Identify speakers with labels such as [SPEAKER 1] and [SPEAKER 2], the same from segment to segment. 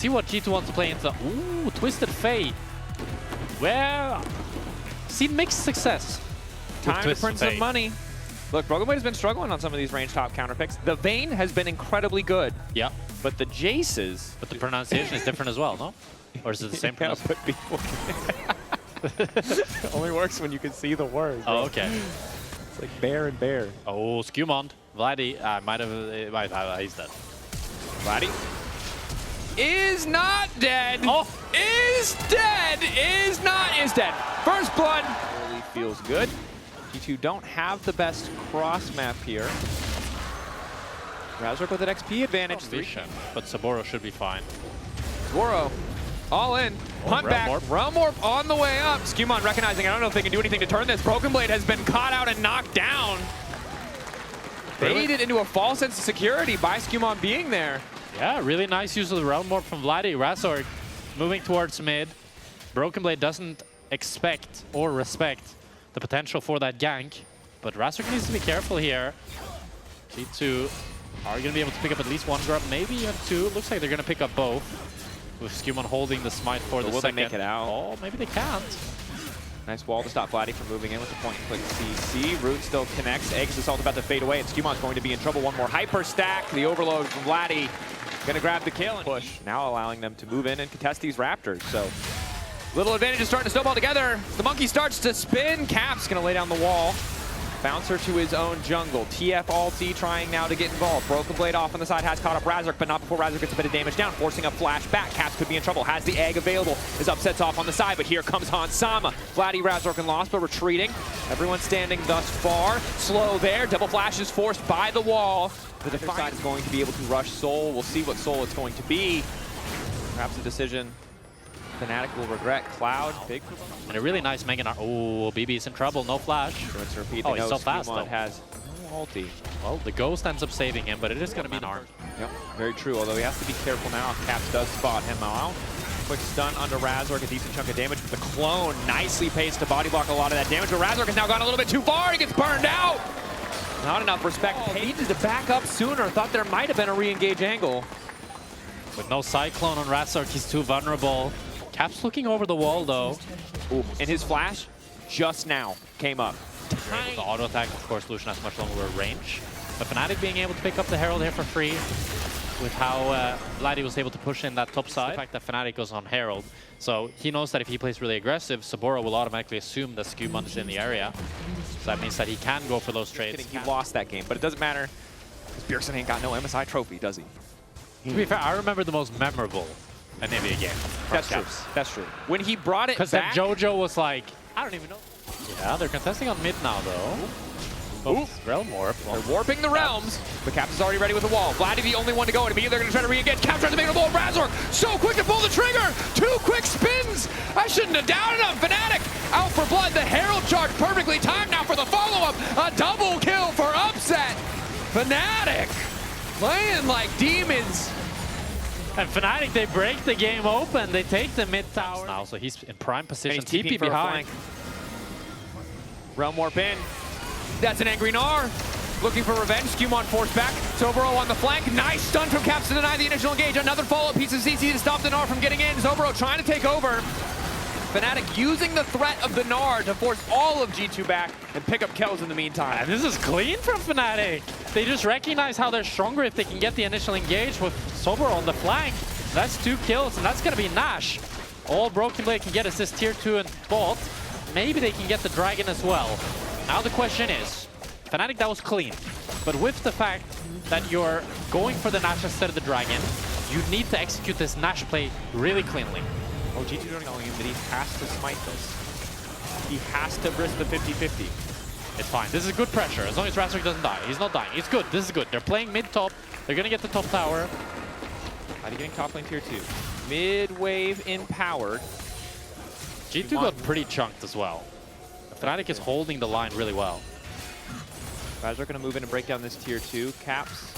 [SPEAKER 1] See what G2 wants to play into. Ooh, Twisted Fate. Well, seen mixed success.
[SPEAKER 2] Time to print some money. Look, Broken Blade has been struggling on some of these range top counter picks. The Vayne has been incredibly good.
[SPEAKER 1] Yeah.
[SPEAKER 2] But the Jaces...
[SPEAKER 1] But the pronunciation is different as well, no? Or is it the same pronunciation?
[SPEAKER 2] Only works when you can see the word.
[SPEAKER 1] Oh, okay.
[SPEAKER 2] It's like bear and bear.
[SPEAKER 1] Oh, Skewmond. Vladdy he's dead.
[SPEAKER 2] Vladdy is not dead.
[SPEAKER 1] Oh.
[SPEAKER 2] Is dead. Is not. Is dead. First blood. Really feels good. G2 don't have the best cross map here. Razork with an XP advantage.
[SPEAKER 1] But Saburo should be fine.
[SPEAKER 2] Zoro all in. Hunt back. Realm Warp on the way up. Skewmon recognizing, I don't know if they can do anything to turn this. Broken Blade has been caught out and knocked down. Baited into a false sense of security by Skewmon being there.
[SPEAKER 1] Yeah, really nice use of the Realm Warp from Vladdy. Razork moving towards mid. Broken Blade doesn't expect or respect the potential for that gank, but Razork needs to be careful here. G2 are going to be able to pick up at least one grab, maybe even two. Looks like they're going to pick up both, with Skewmon holding the smite for the second.
[SPEAKER 2] Will they make it out?
[SPEAKER 1] Oh, maybe they can't.
[SPEAKER 2] Nice wall to stop Vladdy from moving in with the point-and-click CC. Root still connects. Eggs Assault about to fade away, and Skewmon's going to be in trouble. One more hyper stack. The overload from Vladdy. Going to grab the kill and push. Now allowing them to move in and contest these Raptors. So little advantage is starting to snowball together. The monkey starts to spin. Cap's going to lay down the wall. Bouncer to his own jungle. TF ulti trying now to get involved. Broken Blade off on the side, has caught up Razork, but not before Razork gets a bit of damage down, forcing a flash back. Caps could be in trouble, has the egg available. His upsets off on the side, but here comes Han Sama. Vladdy, Razork, and Lost, but retreating. Everyone standing thus far. Slow there. Double flash is forced by the wall. The Defiant side is going to be able to rush Soul. We'll see what Soul it's going to be. Perhaps a decision Fnatic will regret. Cloud, big.
[SPEAKER 1] And a really nice Mega. Oh, BB's in trouble. No flash.
[SPEAKER 2] Oh,
[SPEAKER 1] he's so fast, though.
[SPEAKER 2] Has no ulti.
[SPEAKER 1] Well, the Ghost ends up saving him, but it is going to be an arm.
[SPEAKER 2] Yep, very true. Although he has to be careful now if Caps does spot him out. Quick stun under Razork, a decent chunk of damage. But the clone nicely pays to body block a lot of that damage. But Razork has now gone a little bit too far. He gets burned out. Not enough respect. Needed to back up sooner. Thought there might have been a re-engage angle.
[SPEAKER 1] With no Cyclone on Razork, he's too vulnerable. Cap's looking over the wall, though.
[SPEAKER 2] Ooh, and his flash just now came up.
[SPEAKER 1] With the auto attack, of course, Lucian has much longer range. But Fnatic being able to pick up the Herald here for free, with how Vladdy was able to push in that top side. The fact that Fnatic goes on Herald, so he knows that if he plays really aggressive, Saburo will automatically assume that Skewmon is in the area. So that means that he can go for those trades.
[SPEAKER 2] He lost that game, but it doesn't matter, because Bjergsen ain't got no MSI trophy, does he?
[SPEAKER 1] To be fair, I remember the most memorable an EMEA game.
[SPEAKER 2] That's true. That's true. When he brought it back...
[SPEAKER 1] Because that JoJo was like, I don't even know. Yeah, they're contesting on mid now, though.
[SPEAKER 2] Ooh.
[SPEAKER 1] Realm Warp.
[SPEAKER 2] They're warping the realms, but Caps is already ready with the wall. Vladdy the only one to go, and immediately they're going to try to re-engage. Caps tries to make a ball. Razork so quick to pull the trigger. 2 quick spins. I shouldn't have doubted him. Fnatic out for blood. The Herald charge perfectly timed now for the follow-up. A double kill for upset. Fnatic playing like demons.
[SPEAKER 1] And Fnatic, they break the game open. They take the mid tower now, so he's in prime position. TP behind.
[SPEAKER 2] Realm Warp in. That's an angry Gnar. Looking for revenge. Skewmon forced back. Zobro on the flank. Nice stun from Caps to deny the initial engage. Another follow-up piece of CC to stop the Gnar from getting in. Zobro trying to take over. Fnatic using the threat of the Gnar to force all of G2 back and pick up kills in the meantime.
[SPEAKER 1] And this is clean from Fnatic. They just recognize how they're stronger if they can get the initial engage with Zobro on the flank. That's 2 kills, and that's going to be Nash. All Broken Blade can get is this tier 2 and Bolt. Maybe they can get the Dragon as well. Now the question is, Fnatic, that was clean. But with the fact that you're going for the Nash instead of the Dragon, you need to execute this Nash play really cleanly.
[SPEAKER 2] Oh, G2 doing him, but he has to smite this. He has to risk the 50-50.
[SPEAKER 1] It's fine. This is good pressure. As long as Razork doesn't die. He's not dying. It's good. This is good. They're playing mid-top. They're going to get the top tower.
[SPEAKER 2] Are they getting top lane tier 2? Mid-wave empowered.
[SPEAKER 1] G2 got pretty chunked as well. Fnatic is holding the line really well.
[SPEAKER 2] Razork going to move in and break down this tier 2. Caps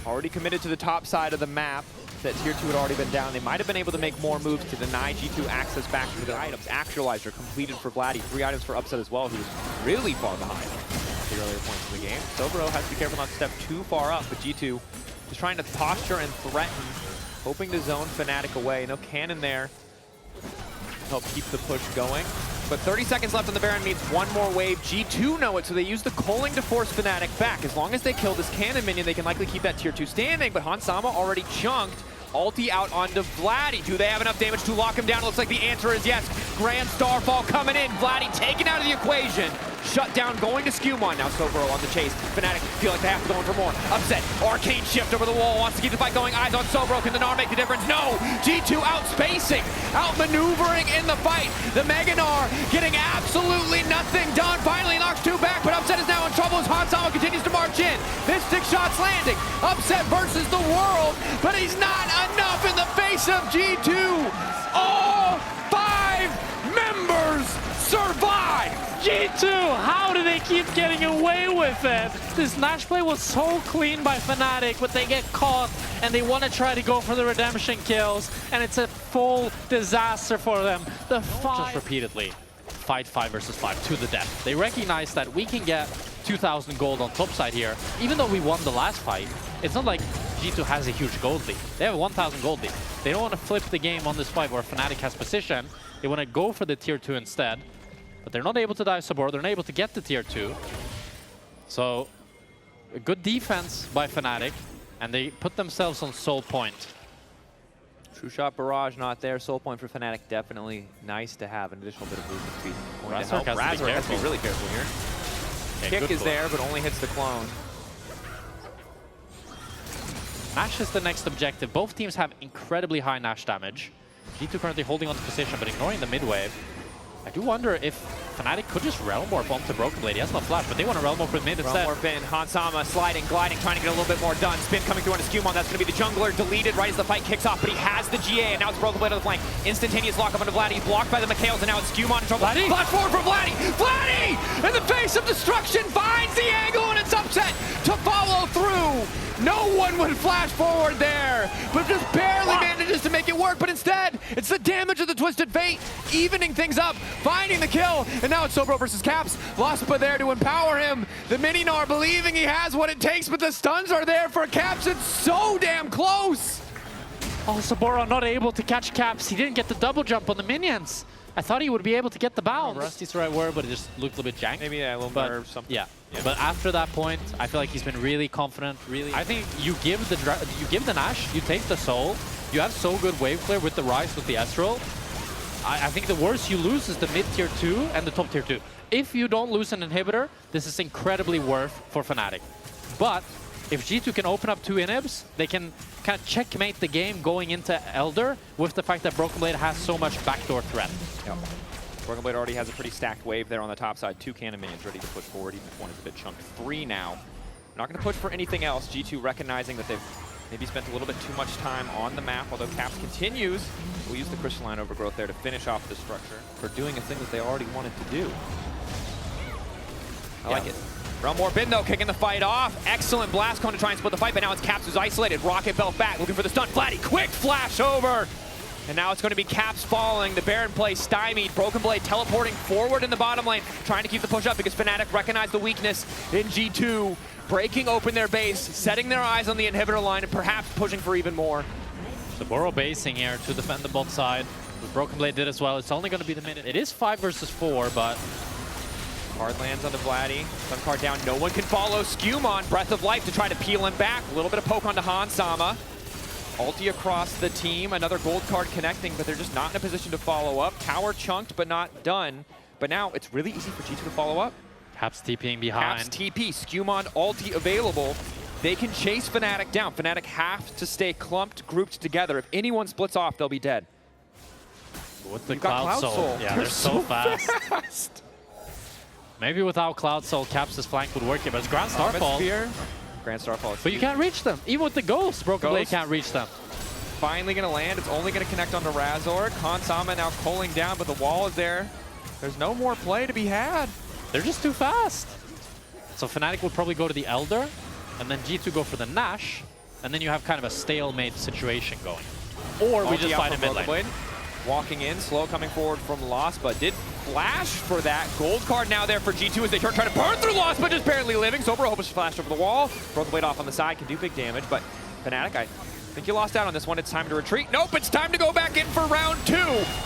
[SPEAKER 2] already committed to the top side of the map. That tier 2 had already been down. They might have been able to make more moves to deny G2 access back to their items. Actualizer completed for Vladdy. 3 items for Upset as well, who's really far behind at the earlier points of the game. Sobro has to be careful not to step too far up, but G2 is trying to posture and threaten hoping to zone Fnatic away. No cannon there. Help keep the push going. But 30 seconds left on the Baron needs one more wave. G2 know it, so they use the culling to force Fnatic back. As long as they kill this cannon minion, they can likely keep that tier 2 standing, but Hansama already chunked. Ulti out onto Vladdy. Do they have enough damage to lock him down? It looks like the answer is yes. Grand Starfall coming in. Vladdy taken out of the equation. Shut down going to Skewmon. Now Sobro on the chase. Fnatic feel like they have to go in for more. Upset. Arcane shift over the wall. Wants to keep the fight going. Eyes on Sobro. Can the Gnar make the difference? No. G2 outspacing. Outmaneuvering in the fight. The Mega Gnar getting absolutely nothing done. Finally knocks 2 back, but Upset is now in trouble as Hansama continues to march in. Mystic shots landing. Upset versus the world, but he's not enough in the face of G2. All 5 members survive.
[SPEAKER 1] G2, how do they keep getting away with it? This Nash play was so clean by Fnatic, but they get caught and they want to try to go for the redemption kills, and it's a full disaster for them. The just repeatedly fight 5 versus 5 to the death. They recognize that we can get 2,000 gold on top side here. Even though we won the last fight, it's not like G2 has a huge gold lead. They have a 1,000 gold lead. They don't want to flip the game on this fight where Fnatic has position. They want to go for the tier 2 instead. But they're not able to dive support. They're not able to get the tier 2. So, a good defense by Fnatic. And they put themselves on soul point.
[SPEAKER 2] True shot barrage not there. Soul point for Fnatic definitely nice to have an additional bit of movement speed.
[SPEAKER 1] Razork has to be
[SPEAKER 2] really careful here.
[SPEAKER 1] Yeah,
[SPEAKER 2] Kick is there, but only hits the clone.
[SPEAKER 1] Nash is the next objective. Both teams have incredibly high Nash damage. G2 currently holding on to position, but ignoring the mid wave. I do wonder if Fnatic could just Realm Warp onto Broken Blade. He has no flash, but they want to Realm Warp with mid instead.
[SPEAKER 2] Realm Warp in, Hansama sliding, gliding, trying to get a little bit more done. Spin coming through on Skewmon. That's going to be the jungler. Deleted right as the fight kicks off, but he has the GA, and now it's Broken Blade on the flank. Instantaneous lock up onto Vladdy. Blocked by the Mikhails, and now it's Skewmon in trouble.
[SPEAKER 1] Vladdy!
[SPEAKER 2] Flash forward for Vladdy! Vladdy! In the face of destruction, finds the angle, and it's Upset to follow through. No one would flash forward there, but just barely manages to make it work. But instead, it's the damage of the Twisted Fate, evening things up, finding the kill. And now it's Sobro versus Caps. Laspa there to empower him. The Mini Gnar believing he has what it takes, but the stuns are there for Caps. It's so damn close.
[SPEAKER 1] Oh, Saboro not able to catch Caps. He didn't get the double jump on the minions. I thought he would be able to get the bounce. Rusty's the right word, but it just looked a little bit jank.
[SPEAKER 2] Maybe a little nerve, something.
[SPEAKER 1] Yeah. But after that point, I feel like he's been really confident. I think you give the Nash, you take the soul. You have so good wave clear with the Rise, with the Ezreal. I think the worst you lose is the mid tier 2 and the top tier 2. If you don't lose an inhibitor, this is incredibly worth for Fnatic. But if G2 can open up 2 inhibs, they can kind of checkmate the game going into Elder with the fact that Broken Blade has so much backdoor threat.
[SPEAKER 2] Yep. Broken Blade already has a pretty stacked wave there on the top side. 2 cannon minions ready to push forward, even if one is a bit chunked. 3 now. Not going to push for anything else. G2 recognizing that they've maybe spent a little bit too much time on the map, although Caps continues. We'll use the Crystalline Overgrowth there to finish off the structure for doing a thing that they already wanted to do. I like it. Realm Warp in though, kicking the fight off. Excellent blast cone to try and split the fight, but now it's Caps who's isolated. Rocket Belt back, looking for the stun. Vladdy, quick flash over. And now it's going to be Caps falling. The Baron play stymied. Broken Blade teleporting forward in the bottom lane, trying to keep the push up because Fnatic recognized the weakness in G2. Breaking open their base, setting their eyes on the inhibitor line, and perhaps pushing for even more.
[SPEAKER 1] Saboro basing here to defend the bot side. The Broken Blade did as well. It's only going to be the minute. It is 5 versus 4, but
[SPEAKER 2] Card lands onto Vladdy. Sun card down. No one can follow Skewmon. Breath of Life to try to peel him back. A little bit of poke onto Hansama. Ulti across the team. Another gold card connecting, but they're just not in a position to follow up. Tower chunked, but not done. But now it's really easy for G2 to follow up.
[SPEAKER 1] Caps TPing behind.
[SPEAKER 2] Caps TP. Skewmon ulti available. They can chase Fnatic down. Fnatic have to stay clumped, grouped together. If anyone splits off, they'll be dead.
[SPEAKER 1] With the Cloud Soul. Yeah, they're so fast. Maybe without Cloud Soul, Caps' flank would work here, but it's Grand Starfall.
[SPEAKER 2] Grand Starfall.
[SPEAKER 1] But you can't reach them. Even with the Ghost, Broken Blade can't reach them.
[SPEAKER 2] Finally going to land. It's only going to connect onto Razork. Hansama now culling down, but the wall is there. There's no more play to be had.
[SPEAKER 1] They're just too fast. So Fnatic would probably go to the Elder, and then G2 go for the Nash, and then you have kind of a stalemate situation going. Or we just fight in mid lane.
[SPEAKER 2] Walking in, slow coming forward from Laspa. Did flash for that. Gold card now there for G2 as they try to burn through Laspa, just barely living. Sobro hopes to flash over the wall. Broken Blade off on the side, can do big damage, but Fnatic, I think you lost out on this one. It's time to retreat. Nope, it's time to go back in for round 2.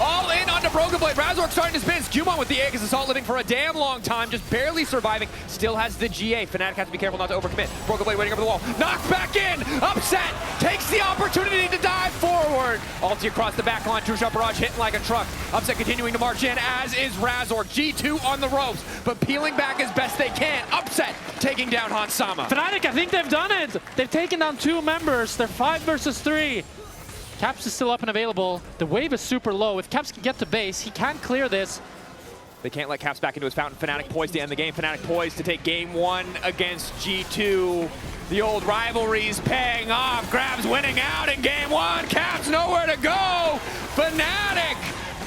[SPEAKER 2] All in onto Broken Blade. Razork starting to spin. Skewmon with the Aegis Assault living for a damn long time, just barely surviving. Still has the GA. Fnatic has to be careful not to overcommit. Broken Blade waiting over the wall. Knocked back in. Upset. Takes the opportunity to dive forward. Ulti across the back line. True-Shot Barrage hitting like a truck. Upset continuing to march in, as is Razork. G2 on the ropes, but peeling back as best they can. Upset taking down Hansama.
[SPEAKER 1] Fnatic, I think they've done it. They've taken down 2 members. They're 5 versus 3. Caps is still up and available. The wave is super low. If Caps can get to base, he can clear this.
[SPEAKER 2] They can't let Caps back into his fountain. Fnatic poised to end the game. Fnatic poised to take game 1 against G2. The old rivalry's paying off. Grabs winning out in game 1. Caps nowhere to go. Fnatic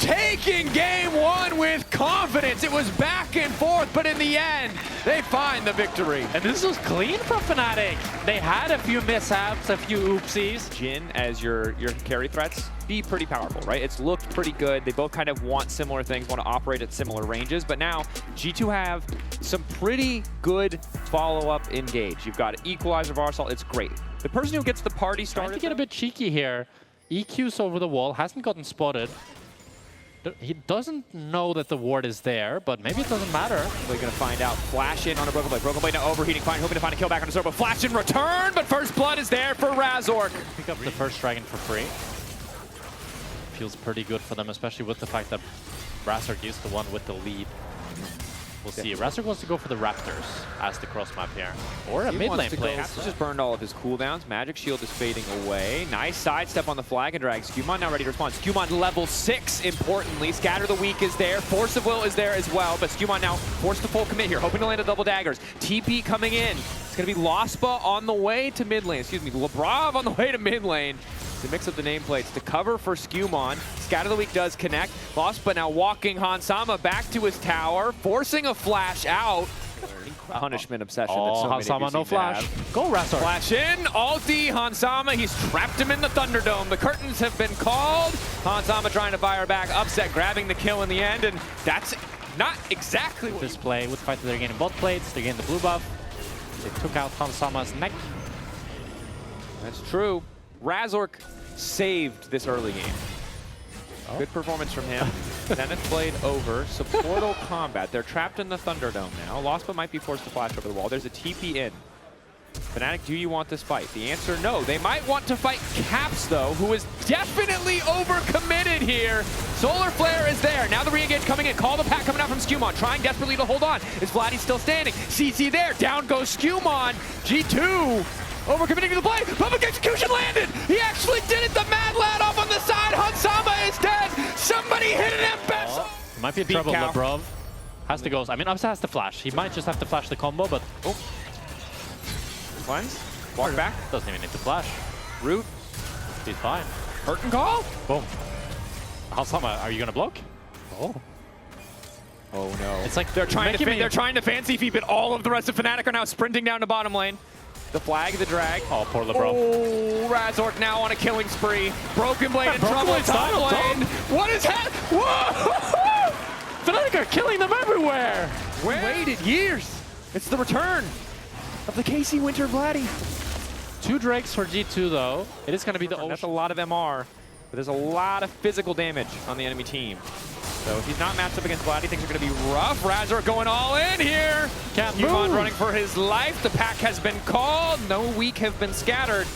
[SPEAKER 2] taking game 1 with confidence. It was back and forth, but in the end, they find the victory.
[SPEAKER 1] And this was clean from Fnatic. They had a few mishaps, a few oopsies.
[SPEAKER 2] Jhin as your carry threats be pretty powerful, right? It's looked pretty good. They both kind of want similar things, want to operate at similar ranges, but now G2 have some pretty good follow-up engage. You've got Equalizer, Varsal, it's great. The person who gets the party started...
[SPEAKER 1] Trying to get a bit cheeky here. EQ's over the wall, hasn't gotten spotted. He doesn't know that the ward is there, but maybe it doesn't matter.
[SPEAKER 2] We're going to find out. Flash in on a Broken Blade. Broken Blade now overheating, hoping to find a kill back on the Zerbo. Flash in return, but first blood is there for Razork.
[SPEAKER 1] Pick up the first dragon for free. Feels pretty good for them, especially with the fact that Razork is the one with the lead. We'll see. Razork wants to go for the Raptors as the cross map here. Or a mid lane play.
[SPEAKER 2] Caps just burned all of his cooldowns. Magic Shield is fading away. Nice sidestep on the flag and drag. Skewmon now ready to respond. Skewmon level 6, importantly. Scatter the Weak is there. Force of Will is there as well. But Skewmon now forced to full commit here, hoping to land a double daggers. TP coming in. It's going to be Lospa on the way to mid lane. Excuse me, Labrav on the way to mid lane. To mix up the nameplates to cover for Skewmon. Scatter the Weak does connect. Lospa now walking Hansama back to his tower, forcing a flash out. Punishment obsession.
[SPEAKER 1] Oh, Hansama, no flash. Go, Razork.
[SPEAKER 2] Flash in, ulti, Hansama. He's trapped him in the Thunderdome. The curtains have been called. Hansama trying to fire back. Upset, grabbing the kill in the end, and that's not exactly what
[SPEAKER 1] this play with the fact that they're gaining both plates, they're getting the blue buff. They took out Hansama's neck.
[SPEAKER 2] That's true. Razork saved this early game.
[SPEAKER 1] Oh.
[SPEAKER 2] Good performance from him. Zenith Blade over. Supportal combat. They're trapped in the Thunderdome now. Lospa might be forced to flash over the wall. There's a TP in. Fnatic, do you want this fight? The answer, no. They might want to fight Caps, though, who is definitely overcommitted here. Solar Flare is there. Now the re-engage coming in. Call the pack coming out from Skewmon. Trying desperately to hold on. Is Vladdy still standing? CC there. Down goes Skewmon. G2. Overcommitting to the play. Public execution landed. He actually did it. The Mad Lad off on the side. Hansama is dead. Somebody hit an embezzle.
[SPEAKER 1] Oh, might be in trouble, Labrav. Has to go. I mean, Upset has to flash. He might just have to flash the combo, but... Oh.
[SPEAKER 2] Cleanse. Walk back.
[SPEAKER 1] Doesn't even need to flash.
[SPEAKER 2] Root.
[SPEAKER 1] He's fine.
[SPEAKER 2] Curtain call.
[SPEAKER 1] Boom. Hansama, are you going to block? Oh.
[SPEAKER 2] Oh, no.
[SPEAKER 1] It's like
[SPEAKER 2] they're trying to fancy feed, but all of the rest of Fnatic are now sprinting down to bottom lane. The flag, the drag.
[SPEAKER 1] Oh, poor Labrav.
[SPEAKER 2] Oh, Razork now on a killing spree. Broken Blade in trouble. Top lane. What is that? Whoa!
[SPEAKER 1] Fnatic are killing them everywhere.
[SPEAKER 2] We waited years. It's the return of the KC Winter Vladdy.
[SPEAKER 1] 2 drakes for G2, though. It is going to be the
[SPEAKER 2] That's a lot of MR, but there's a lot of physical damage on the enemy team. So if he's not matched up against Vladdy, things are going to be rough. Razork going all in here. Skewmon running for his life. The pack has been called. No Weak have been scattered.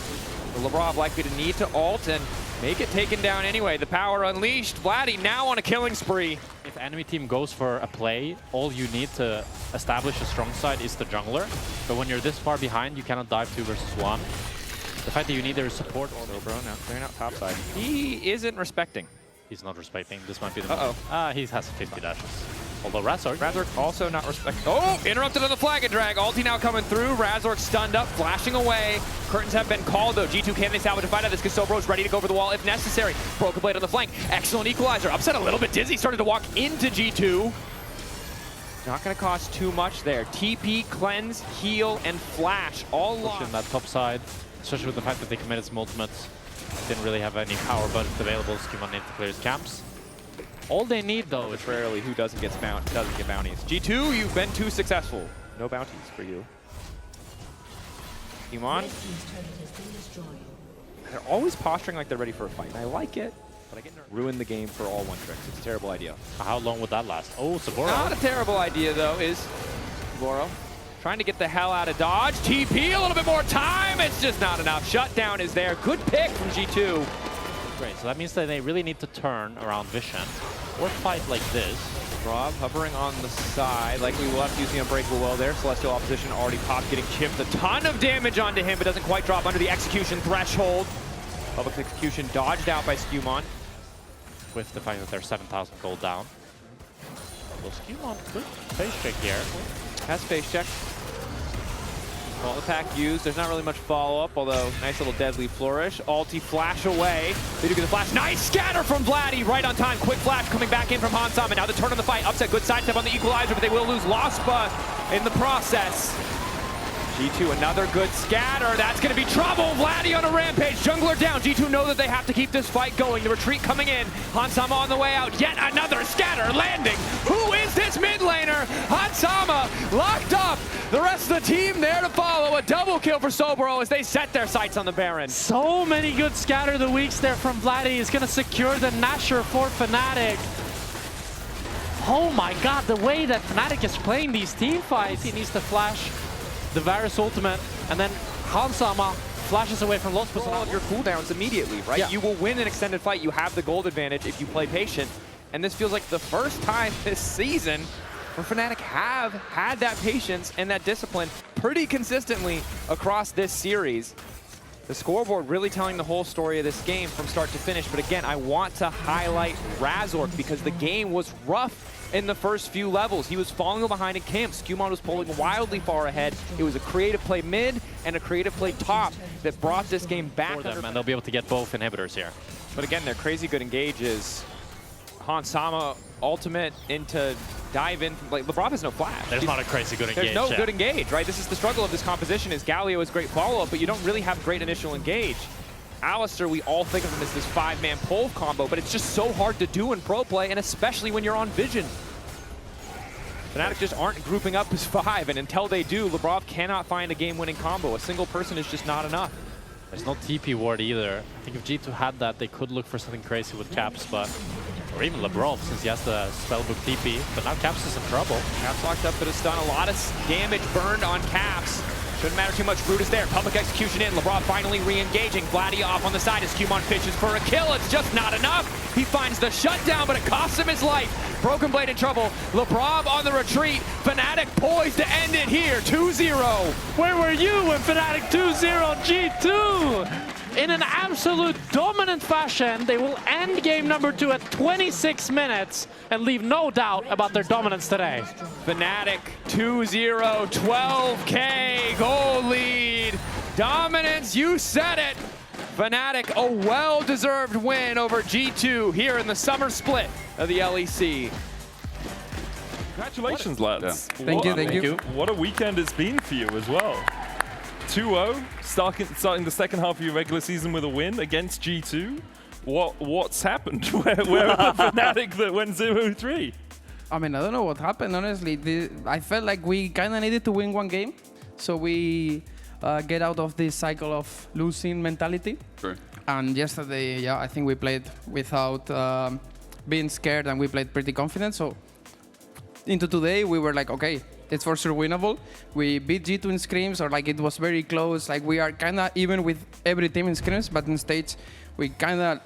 [SPEAKER 2] Labrav likely to need to ult and make it taken down anyway. The power unleashed. Vladdy now on a killing spree.
[SPEAKER 1] If enemy team goes for a play, all you need to establish a strong side is the jungler. But when you're this far behind, you cannot dive 2 versus 1. The fact that you need their support...
[SPEAKER 2] So bro, now clearing out top side. He isn't respecting.
[SPEAKER 1] He's not respecting. This might be the moment. He has 50 dashes. Although Razork
[SPEAKER 2] also not respecting. Oh, interrupted on the flag and drag. Ulti now coming through. Razork stunned up, flashing away. Curtains have been called though. G2, can they salvage a fight out of this? Because Sobro's ready to go for the wall if necessary. Broken Blade on the flank. Excellent equalizer. Upset a little bit dizzy. Started to walk into G2. Not going to cost too much there. TP, cleanse, heal, and flash. All lost.
[SPEAKER 1] Pushing that top side, especially with the fact that they committed some ultimates. Didn't really have any power budget available. Skewmon needs to clear his camps. All they need, though, is
[SPEAKER 2] rarely who doesn't get bounties. G2, you've been too successful. No bounties for you. Skewmon. They're always posturing like they're ready for a fight. I like it, but I get nervous. Ruin the game for all one tricks. It's a terrible idea.
[SPEAKER 1] How long would that last? Oh, Saburo.
[SPEAKER 2] Not a terrible idea, though, is Saburo trying to get the hell out of dodge. TP, a little bit more time. It's just not enough. Shutdown is there. Good pick from G2.
[SPEAKER 1] Great, so that means that they really need to turn around vision or fight like this.
[SPEAKER 2] Rob hovering on the side, likely will have to use the Unbreakable Well there. Celestial opposition already popped, getting chipped. A ton of damage onto him, but doesn't quite drop under the execution threshold. Public execution dodged out by Skewmon.
[SPEAKER 1] With the fact that they're 7,000 gold down. Well, Skewmon could face check here.
[SPEAKER 2] Has face check. All attack used. There's not really much follow-up, although nice little deadly flourish. Ulti flash away. They do get the flash. Nice scatter from Vladdy right on time. Quick flash coming back in from Hansama. Now the turn on the fight. Upset, good sidestep on the equalizer, but they will lose Lospa in the process. G2, another good scatter. That's going to be trouble. Vladdy on a rampage. Jungler down. G2 know that they have to keep this fight going. The retreat coming in. Hansama on the way out. Yet another scatter landing. Who is this mid laner? Hansama locked up. The rest of the team there to follow. A double kill for Soboro as they set their sights on the Baron.
[SPEAKER 1] So many good scatter the weeks there from Vladdy. He's going to secure the Nasher for Fnatic. Oh my god, the way that Fnatic is playing these team fights. He needs to flash the Varus ultimate, and then Hansama flashes away from Los
[SPEAKER 2] All of your cooldowns immediately, right?
[SPEAKER 1] Yeah.
[SPEAKER 2] You will win an extended fight. You have the gold advantage if you play patient. And this feels like the first time this season where Fnatic have had that patience and that discipline pretty consistently across this series. The scoreboard really telling the whole story of this game from start to finish. But again, I want to highlight Razork because the game was rough in the first few levels. He was falling behind in camp. Skewmon was pulling wildly far ahead. It was a creative play mid and a creative play top that brought this game back
[SPEAKER 1] for them, and they'll be able to get both inhibitors here.
[SPEAKER 2] But again, their crazy good engages. Hansama ultimate into dive in. Like, LeBron has no flash.
[SPEAKER 1] There's not a crazy good engage.
[SPEAKER 2] There's no good engage, right? This is the struggle of this composition is Galio is great follow-up, but you don't really have great initial engage. Alistair, we all think of him as this 5-man pole combo, but it's just so hard to do in pro play, and especially when you're on Vision. Fnatic just aren't grouping up as 5, and until they do, Lebrov cannot find a game-winning combo. A single person is just not enough.
[SPEAKER 1] There's no TP ward either. I think if G2 had that, they could look for something crazy with Caps, but or even Lebrov, since he has the spellbook TP. But now Caps is in trouble.
[SPEAKER 2] Caps locked up, but a stun. A lot of damage burned on Caps. Shouldn't matter too much. Brute is there. Public execution in. LeBron finally re-engaging. Vladdy off on the side as Skewmon pitches for a kill. It's just not enough. He finds the shutdown, but it costs him his life. Broken Blade in trouble. LeBron on the retreat. Fnatic poised to end it here. 2-0.
[SPEAKER 1] Where were you when Fnatic 2-0 G2? In an absolute dominant fashion, they will end game number 2 at 26 minutes and leave no doubt about their dominance today.
[SPEAKER 2] Fnatic 2-0, 12K goal lead. Dominance, you said it. Fnatic, a well-deserved win over G2 here in the summer split of the LEC.
[SPEAKER 3] Congratulations, lads.
[SPEAKER 4] Yeah. Thank you.
[SPEAKER 3] What a weekend it's been for you as well. 2-0, starting the second half of your regular season with a win against G2. What's happened? Where are the Fnatic that went 0-3?
[SPEAKER 4] I mean, I don't know what happened, honestly. I felt like we kind of needed to win one game, so we get out of this cycle of losing mentality.
[SPEAKER 5] True.
[SPEAKER 4] And yesterday, yeah, I think we played without being scared, and we played pretty confident. So into today, we were like, okay, it's for sure winnable. We beat G2 in scrims, or like it was very close. Like we are kind of even with every team in scrims, but in stage, we kind of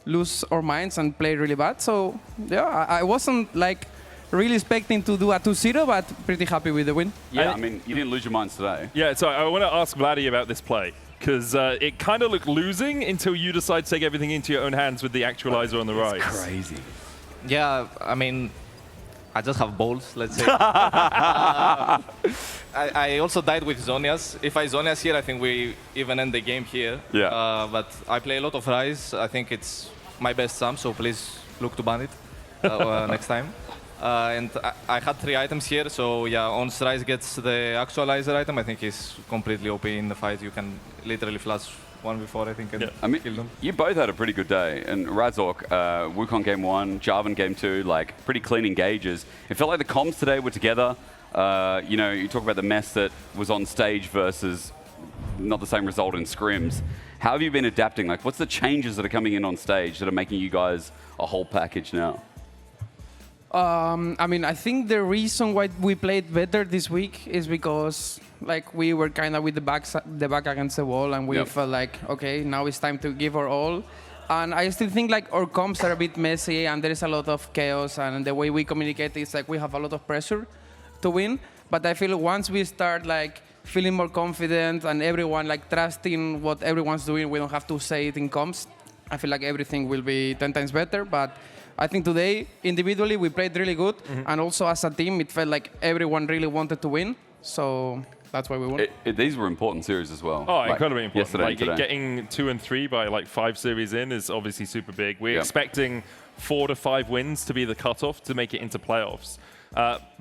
[SPEAKER 4] lose our minds and play really bad. So yeah, I wasn't like really expecting to do a 2-0, but pretty happy with the win.
[SPEAKER 5] Yeah, I mean, you didn't lose your minds today.
[SPEAKER 3] Yeah, so I want to ask Vladdy about this play, because it kind of looked losing until you decide to take everything into your own hands with the actualizer on the right.
[SPEAKER 5] It's crazy.
[SPEAKER 6] Yeah, I mean, I just have balls, let's say. I also died with Zonias. If I Zonias here, I think we even end the game here.
[SPEAKER 5] Yeah.
[SPEAKER 6] But I play a lot of Ryze. I think it's my best sum, so please look to ban it next time. And I had 3 items here, so yeah, once Ryze gets the actualizer item, I think he's completely OP in the fight. You can literally flash 1v4, I think, and
[SPEAKER 5] I mean,
[SPEAKER 6] kill them.
[SPEAKER 5] you both had a pretty good day. And Razork, Wukong game 1, Jarvan game 2, like pretty clean engages. It felt like the comms today were together. You know, you talk about the mess that was on stage versus not the same result in scrims. How have you been adapting? Like, what's the changes that are coming in on stage that are making you guys a whole package now?
[SPEAKER 4] I mean, I think the reason why we played better this week is because like we were kind of with the back against the wall, and we felt like, okay, now it's time to give our all. And I still think like our comps are a bit messy, and there is a lot of chaos, and the way we communicate is like we have a lot of pressure to win. But I feel once we start like feeling more confident and everyone like trusting what everyone's doing, we don't have to say it in comps. I feel like everything will be 10 times better. But I think today, individually, we played really good. And also as a team, it felt like everyone really wanted to win. So that's why we won.
[SPEAKER 5] These were important series as well.
[SPEAKER 3] Oh,
[SPEAKER 5] like
[SPEAKER 3] incredibly important.
[SPEAKER 5] Yesterday
[SPEAKER 3] Like
[SPEAKER 5] and today.
[SPEAKER 3] getting 2 and 3 by like 5 series in is obviously super big. We're expecting 4 to 5 wins to be the cutoff to make it into playoffs.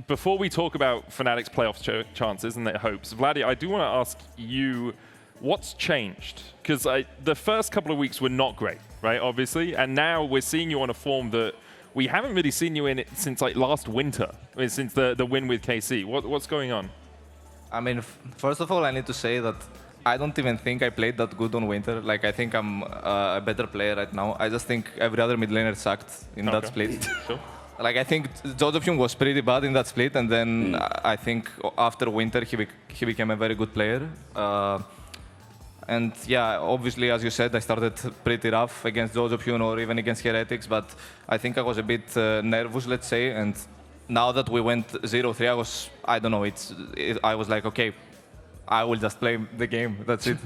[SPEAKER 3] Before we talk about Fnatic's playoff chances and their hopes, Vladdy, I do want to ask you, what's changed? Because the first couple of weeks were not great, right, obviously, and now we're seeing you on a form that we haven't really seen you in it since like last winter, since the win with KC. What's going on?
[SPEAKER 6] I mean, first of all, I need to say that I don't even think I played that good on winter. Like, I think I'm a better player right now. I just think every other mid laner sucked in that split.
[SPEAKER 3] Sure.
[SPEAKER 6] Like, I think Josephine was pretty bad in that split, and then I think after winter he became a very good player. And yeah, obviously, as you said, I started pretty rough against Josephine or even against Heretics, but I think I was a bit nervous, let's say. And now that we went 0-3, I don't know, I was like, okay, I will just play the game, that's it.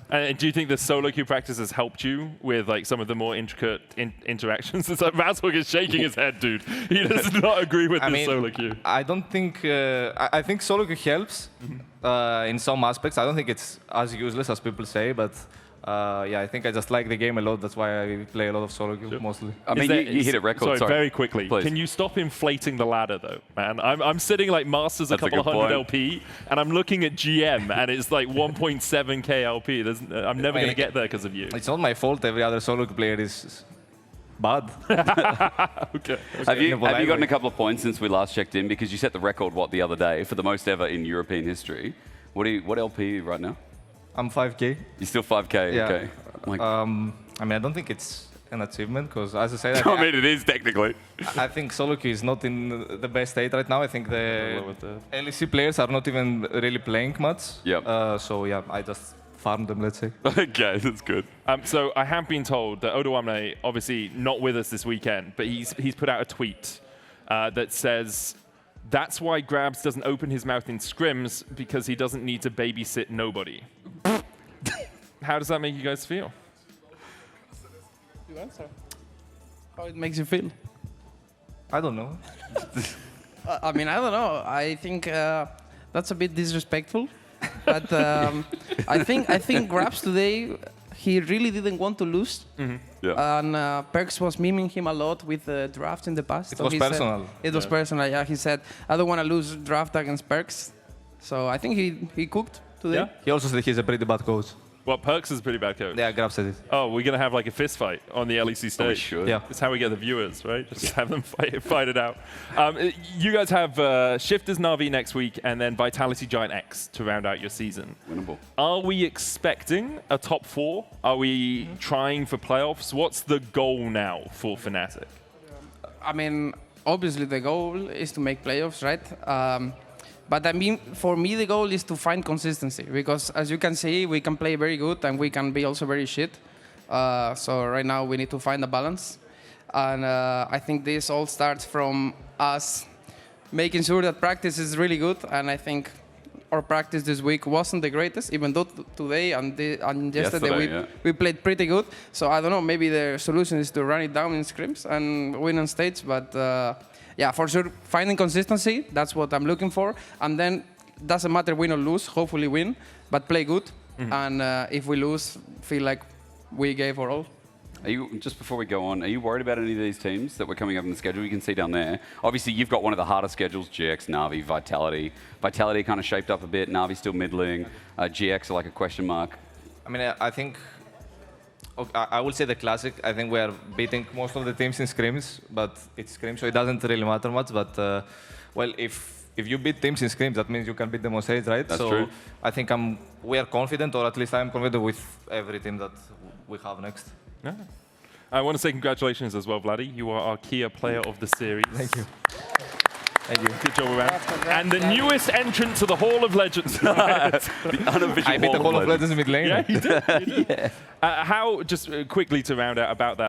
[SPEAKER 3] And do you think the solo queue practice has helped you with like some of the more intricate interactions? It's like Razork is shaking his head, dude. He does not agree with the solo queue.
[SPEAKER 6] I don't think. I think solo queue helps in some aspects. I don't think it's as useless as people say, but yeah, I think I just like the game a lot. That's why I play a lot of solo queue mostly.
[SPEAKER 5] I mean, you hit a record.
[SPEAKER 3] Sorry, very quickly. Please. Can you stop inflating the ladder, though, man? I'm sitting like Masters a couple of hundred LP, and I'm looking at GM, and it's like 1.7k LP. I'm never going to get there because of you.
[SPEAKER 6] It's not my fault. Every other solo queue player is bad.
[SPEAKER 5] Okay. Have you gotten a couple of points since we last checked in? Because you set the record, the other day, for the most ever in European history. What LP are you right now?
[SPEAKER 6] I'm 5k.
[SPEAKER 5] You're still 5k?
[SPEAKER 6] Yeah.
[SPEAKER 5] Okay.
[SPEAKER 6] I mean, I don't think it's an achievement, because as I said,
[SPEAKER 5] I mean, it is technically.
[SPEAKER 6] I think solo queue is not in the best state right now. I think the LEC players are not even really playing much.
[SPEAKER 5] Yep.
[SPEAKER 6] So yeah, I just farmed them, let's say.
[SPEAKER 5] Okay, that's good.
[SPEAKER 3] So I have been told that Odoamne, obviously not with us this weekend, but he's put out a tweet that says, that's why Grabs doesn't open his mouth in scrims, because he doesn't need to babysit nobody. How does that make you guys feel?
[SPEAKER 4] You answer. How it makes you feel?
[SPEAKER 6] I don't know.
[SPEAKER 4] I mean, I don't know. I think that's a bit disrespectful. But I think Grabs today, he really didn't want to lose.
[SPEAKER 5] Yeah.
[SPEAKER 4] And Perks was memeing him a lot with the draft in the past.
[SPEAKER 6] It was personal.
[SPEAKER 4] It was personal, yeah. He said, I don't want to lose draft against Perks. So I think he cooked today.
[SPEAKER 3] Yeah.
[SPEAKER 6] He also said he's a pretty bad coach.
[SPEAKER 3] Well, Perks is a pretty bad coach.
[SPEAKER 6] Yeah, Grab said it.
[SPEAKER 3] Oh, we're going to have like a fist fight on the LEC stage.
[SPEAKER 5] Oh, we should.
[SPEAKER 6] Yeah.
[SPEAKER 3] It's how we get the viewers, right? Just have them fight it out. You guys have Shifters Na'Vi next week, and then Vitality Giant X to round out your season.
[SPEAKER 5] Winnable.
[SPEAKER 3] Are we expecting a top 4? Are we trying for playoffs? What's the goal now for Fnatic?
[SPEAKER 4] I mean, obviously the goal is to make playoffs, right? But I mean, for me, the goal is to find consistency, because as you can see, we can play very good and we can be also very shit. So right now we need to find a balance. And I think this all starts from us making sure that practice is really good. And I think our practice this week wasn't the greatest, even though today and yesterday we played pretty good. So I don't know, maybe the solution is to run it down in scrims and win on stage. But yeah, for sure, finding consistency, that's what I'm looking for. And then doesn't matter win or lose, hopefully win, but play good. And if we lose, feel like we gave our all.
[SPEAKER 5] Just before we go on, are you worried about any of these teams that were coming up in the schedule? You can see down there. Obviously, you've got one of the harder schedules, GX, Na'Vi, Vitality. Vitality kind of shaped up a bit, Na'Vi still middling, GX are like a question mark.
[SPEAKER 6] I mean, I think, I would say the classic. I think we are beating most of the teams in scrims, but it's scrims, so it doesn't really matter much. But, well, if if you beat teams in scrims, that means you can beat them on stage, right?
[SPEAKER 5] That's
[SPEAKER 6] so
[SPEAKER 5] true.
[SPEAKER 6] I think we are confident, or at least I'm confident with every team that we have next.
[SPEAKER 3] Yeah. I want to say congratulations as well, Vladdy. You are our Kia Player of the Series.
[SPEAKER 6] Thank you. Thank you.
[SPEAKER 3] Good job, man. And the newest entrant to the Hall of Legends.
[SPEAKER 5] The unofficial
[SPEAKER 6] I beat the
[SPEAKER 5] Hall
[SPEAKER 6] Hall of Legends in mid lane.
[SPEAKER 3] Yeah, you did. You did.
[SPEAKER 5] Yeah.
[SPEAKER 3] How, just quickly to round out about that,